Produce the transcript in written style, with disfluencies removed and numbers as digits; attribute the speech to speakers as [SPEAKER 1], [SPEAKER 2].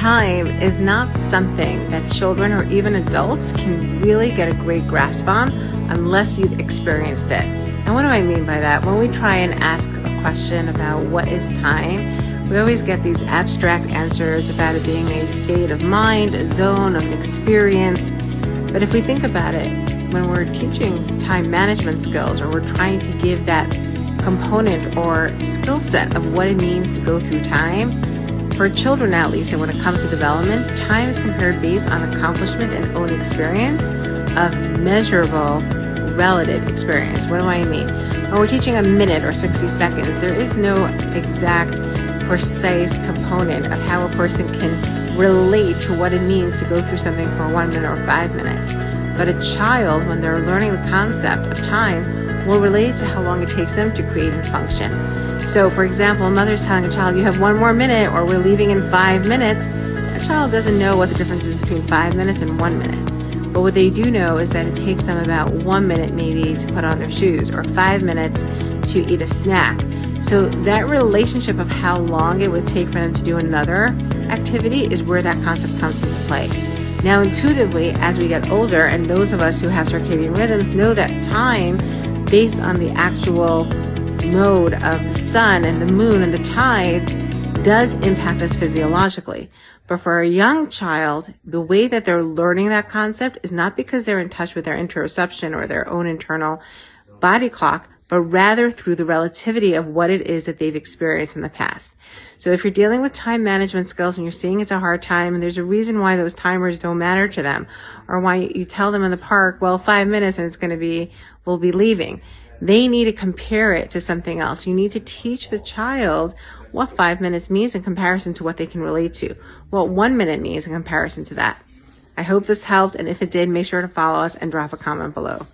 [SPEAKER 1] Time is not something that children or even adults can really get a great grasp on unless you've experienced it. And what do I mean by that? When we try and ask a question about what is time, we always get these abstract answers about it being a state of mind, a zone, of an experience. But if we think about it, when we're teaching time management skills, or we're trying to give that component or skill set of what it means to go through time, for children at least, and when it comes to development, time is compared based on accomplishment and own experience of measurable relative experience. What do I mean? When we're teaching a minute or 60 seconds, there is no exact, precise component of how a person can relate to what it means to go through something for 1 minute or 5 minutes. But a child, when they're learning the concept of time, will relate to how long it takes them to create and function. So, for example, a mother's telling a child, you have 1 more minute, or we're leaving in 5 minutes. A child doesn't know what the difference is between 5 minutes and 1 minute. But what they do know is that it takes them about 1 minute maybe to put on their shoes, or 5 minutes to eat a snack. So that relationship of how long it would take for them to do another activity is where that concept comes into play. Now, intuitively, as we get older, and those of us who have circadian rhythms know that time, based on the actual mode of the sun and the moon and the tides, does impact us physiologically. But for a young child, the way that they're learning that concept is not because they're in touch with their interoception or their own internal body clock, but rather through the relativity of what it is that they've experienced in the past. So if you're dealing with time management skills and you're seeing it's a hard time, and there's a reason why those timers don't matter to them, or why you tell them in the park, well, 5 minutes and we'll be leaving. They need to compare it to something else. You need to teach the child what 5 minutes means in comparison to what they can relate to, what 1 minute means in comparison to that. I hope this helped, and if it did, make sure to follow us and drop a comment below.